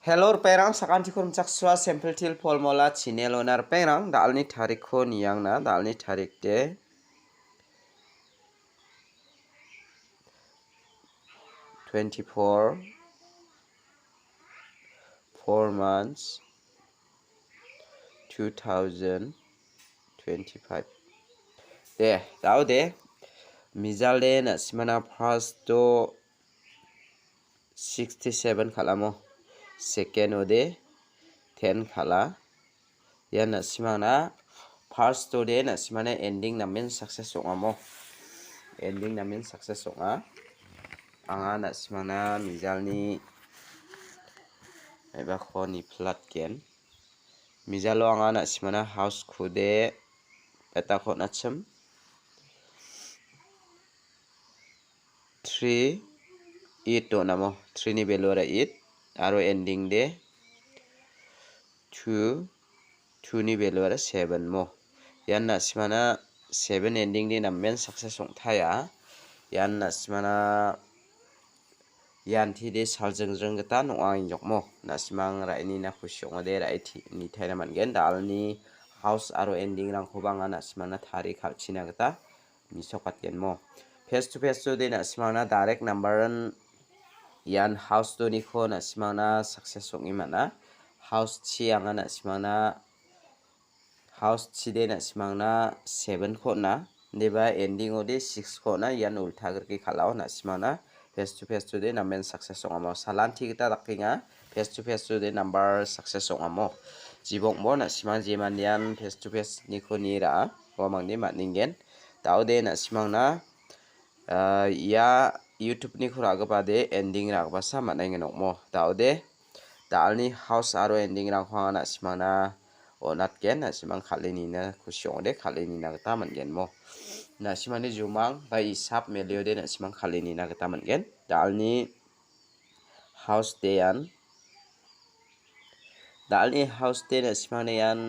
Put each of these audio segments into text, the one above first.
Hello perang sakanti kurum chakswa sample til polmola channel onar perang dalni tarik ko niyang na dalni tarik de 24 4 months 2025 de dau de mizalde na simana first to 67 khalamo second ode 10 khala yana simana first ode na simana ending namin success ongamo ending namin success onga anga na simana mizalni eba khoni flat ken mizalo anga na simana house khude eta khona cham 3 8 to namo 3 ni value ra 8 aro ending de 2 ni value ra 7 mo yanna simana 7 ending de namen success ong thaya yanna simana yanthi de saljeng gata noang jokmo nasimang ra ini na khusyong de ra ithi ni thaina mangen dalni house aro ending rang khobanga na simana thari khalchina gata misokat genmo face to face de na simana direct number yan house to ni kho na simana success ong imana house chi anga na simana house chi de na simana 7 kho na deba ending ode 6 kho na yan ultha gerki khalao na simana face to face de namen success ongamo salanthi gita dakinga face to face de number success ongamo jibok mo na simang jemandian face to face ni kho ni ra bomangni maningen daude na simangna ya YouTube ni khura ga bade ending ra ba sa manai nokmo daude dalni house aro ending ra khwa na simangna onat ken na simang khalini na khusyong de khalini na gata mangen mo na simani jumang ba isap melio de na simang khalini na gata mangen dalni house de yan dalni house de na simangna yan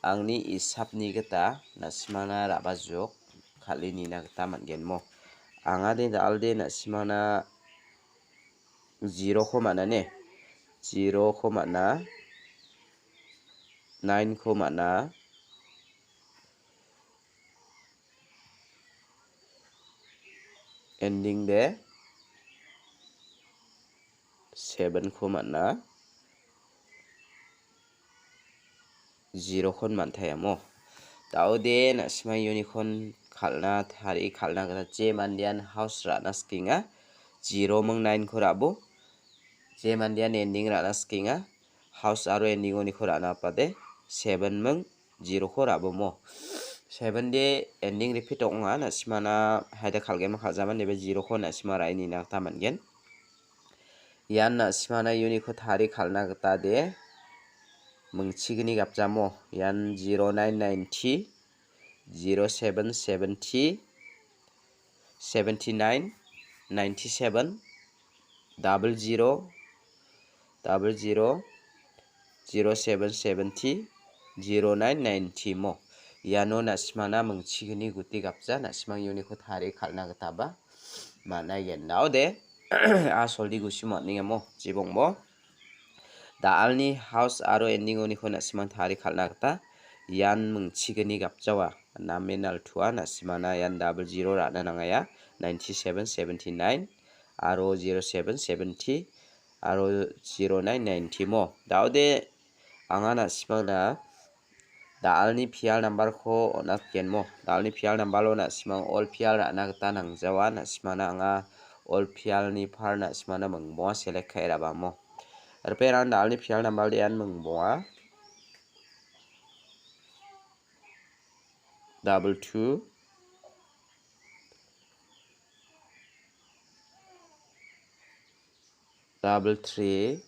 angni isap ni gata na simangna raba jok khalini na gata mangen mo anga de dalde na simangna 0 kho mana ne 0 kho mana 9 kho mana ending de 7 kho mana 0 khon man thayamo daude na simai unicorn khalna thari khalna gata je mandian house ra na skinga 0 mong 9 khorabo je mandian ending ra na skinga house aro ending oni khora na pade 7 mong 0 khorabo mo 7 de ending repeat onga na simana haida khalgen ma khaljaman nebe 0 kho na simara ini na ta mangen yan na simana unico thari khalna gata de mungchigni gapjamo yan 0990 0770 79 97 00 0770 0990 mo yano na simana mungchigni guti gapja na simang unico thari khalna gata ba manai gen daude asoldi gusimo ningamo jibong mo dalni house aro ending oni khona simang thari khalna gata yan mungchigni gapjawa nominal thua na simana yan 00 ra na nangaya 9779 aro 0770 aro 0990 mo daude anga na simangna dalni pial number kho onat kenmo dalni pial number lo na simang all pial ra na gata nangjawa na simana anga all pial ni par na simana mungbo select khaira ba mo erperan dalni pial number de yan mungbo 22 3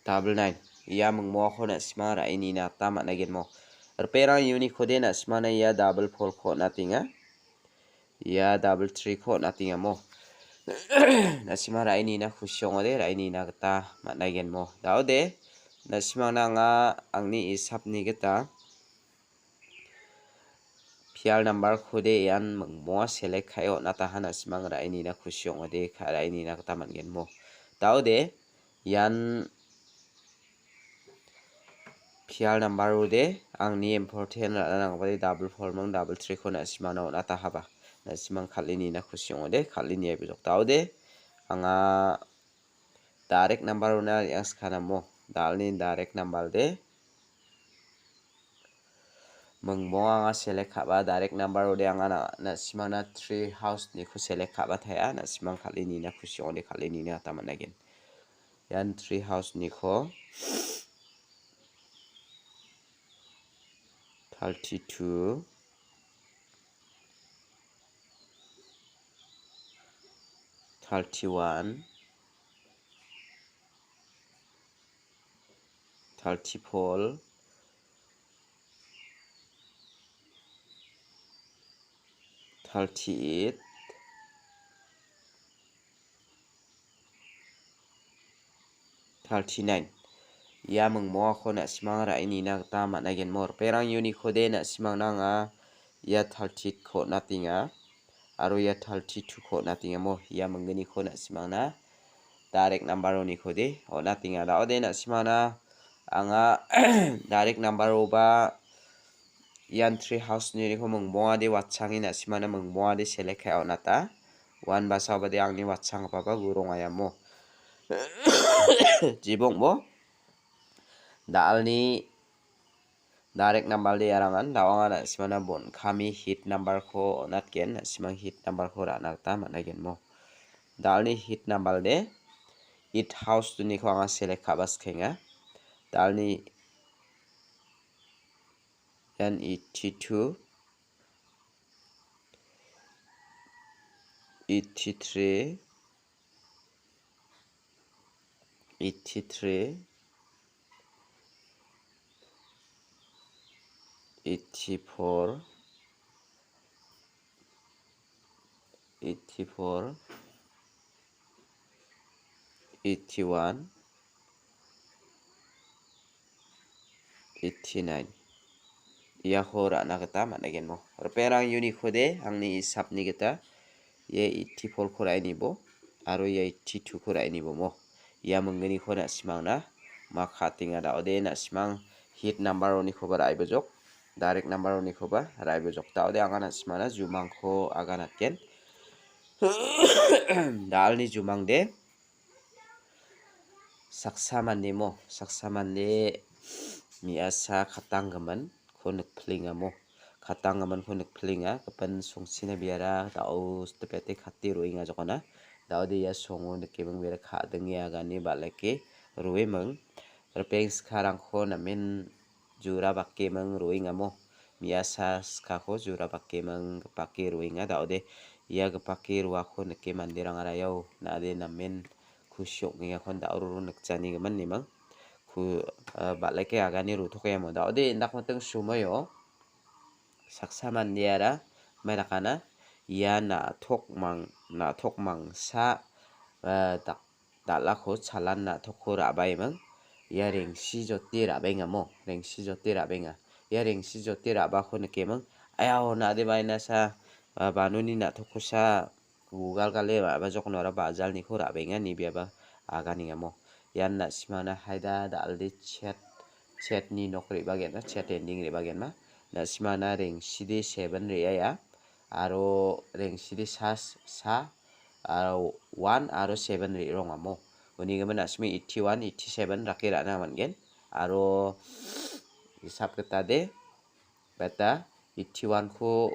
4 9 ya mungmo khona simara ini na ta managen mo erpera unique khode na simana ya 4 kho na tinga ya 3 kho na tinga mo Nasima raini na khusyong ode raini na kata managen mo. Daude nasima na nga angni isap ni kita pial number khode yan mengmo select khayo natahan nasima raini na khusyong ode raini na kata managen mo. Daude yan pial number ode angni important nang bade double 4 mang double 3 ko nasima na natahaba. Nasimang khalini na khusyong ode khalini ay bijok daude anga direct number una yang skana mo dalni direct number de mengmo anga select khaba direct number ode anga na simang na 3 house ni khu select khaba thaya na simang khalini na khusyong ode khalini na tamanagen yan 3 house ni kho 32 31 34 38 39 ya mengmo kho na simang raini na ta managen mor perang uni khode na simang na nga ya 30 kho natinga aro ya 32 kho natinga mo ya menggeni kho na simang na direct number oni khode o natinga da ode na simang na anga direct number oba yan 3 house ni kho mengmo ade watchangi na simang na mengmo ade select khayo nata 1 basa bade angni watchang papa gurong ayamo jibong mo dalni direct number de arangan dawanga na simana bon khami hit number kho onatken simang hit number kho rana ta managen mo dalni hit number de it house tu ni kho anga select khabas khenga dalni yan 82 83 84 81 89 ya khora na kata managen mo perang uni khode angni isap ni kita ye 84 khorai ni bo aro ye 82 khorai ni bo mo ya menggeni khona simang na ma khatinga da ode na simang hit number oni khobar ai bojok direct number oni khoba rai bojok ta ode angana simana jumang kho agana ken dalni jumang de saksaman ni mo saksaman de miasa khatanggaman khonik phlinga mo khatanggaman khonik phlinga kapan songsina biara dau stepete khati roinga jokona daude ya songo nikemang biara khadeng ya gani balake roimang repeng sekarang kho namin jura bakke mang roinga mo miasa ska kho jura bakke mang pakke roinga daude ya gapake ruwa kho nike mandirang arayau nade namin khusyok ngi khon daururu nakjani gaman ni mang khu balake agani ruthokya mo daude indak mateng sumoyo saksaman diara merakana ya na thok mang sa dak dalakho chalan na thokho rabai mang ya rengsi joti rabenga mo rengsi joti rabenga ya rengsi joti raba kho nike mang ayao na de baina sa banuni na thokho sa gugal gale ba jokno ra bajal ni kho rabenga ni biaba agani mo yan na simana haida daldi chat ni nokri bagen na chat ending ri bagen ma na simana rengsi de 7 ri ya aro rengsi de sa aro 1 aro 7 ri ronga mo uni gaman asmi 81 87 rakira na mangen aro hisab kita de beta 81 ko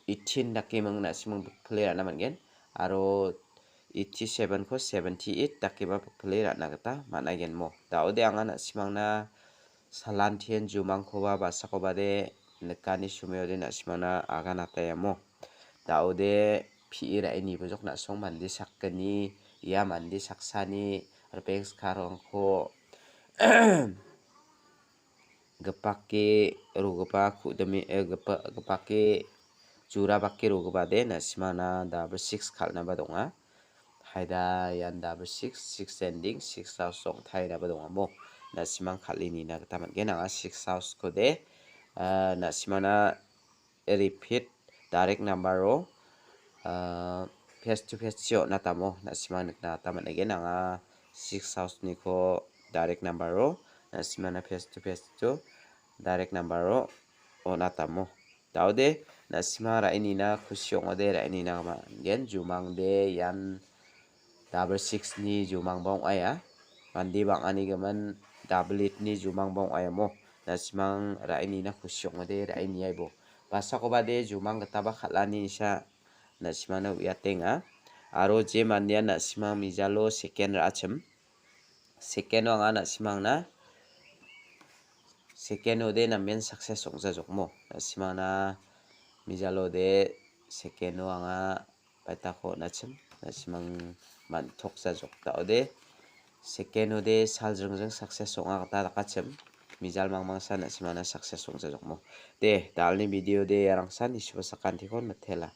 18 dakimang na simang clear na mangen aro 87 ko 78 dakiba clear na kata managen mo daude angana simang na salantian jumang khoba basako bade nekani sumeyo de na simang na agana tayamo daude phira ini bojok na song mandi sakkani ya mandi saksani repeng sekarang kho gepake rugapa khudemi gepake jura bakkiru gubade na simana double 6 khalna badonga haida yan double 6 6 ending 6 house song thaina badonga mo na simang khalini na taman gena 6 house ko de na simana repeat direct number ro face to face sio na tamo na simana na taman again nga 6 house ni ko direct number ro na simana face to face to direct number ro na tamo taude na simara ini na khusyong ode ra ini na ma gen jumang de yan double 6 ni jumang bong aya mandi bang ani gaman double 8 ni jumang bong aya mo na simang ra ini na khusyong ode ra ini ai bo basa ko bade jumang gataba khalani sa na simana uyatenga aro je mandia na simang mijalo second ra achem second anga na simang na second ode na men success ongja jokmo na simang na mijalo de second anga paitako na chem na simang man thoksa jok ta ode second ode saljungjung success onga ta dakachem mijal mangmangsa na simana success ongja jokmo de dalni video de arangsan isusakan tikon mathela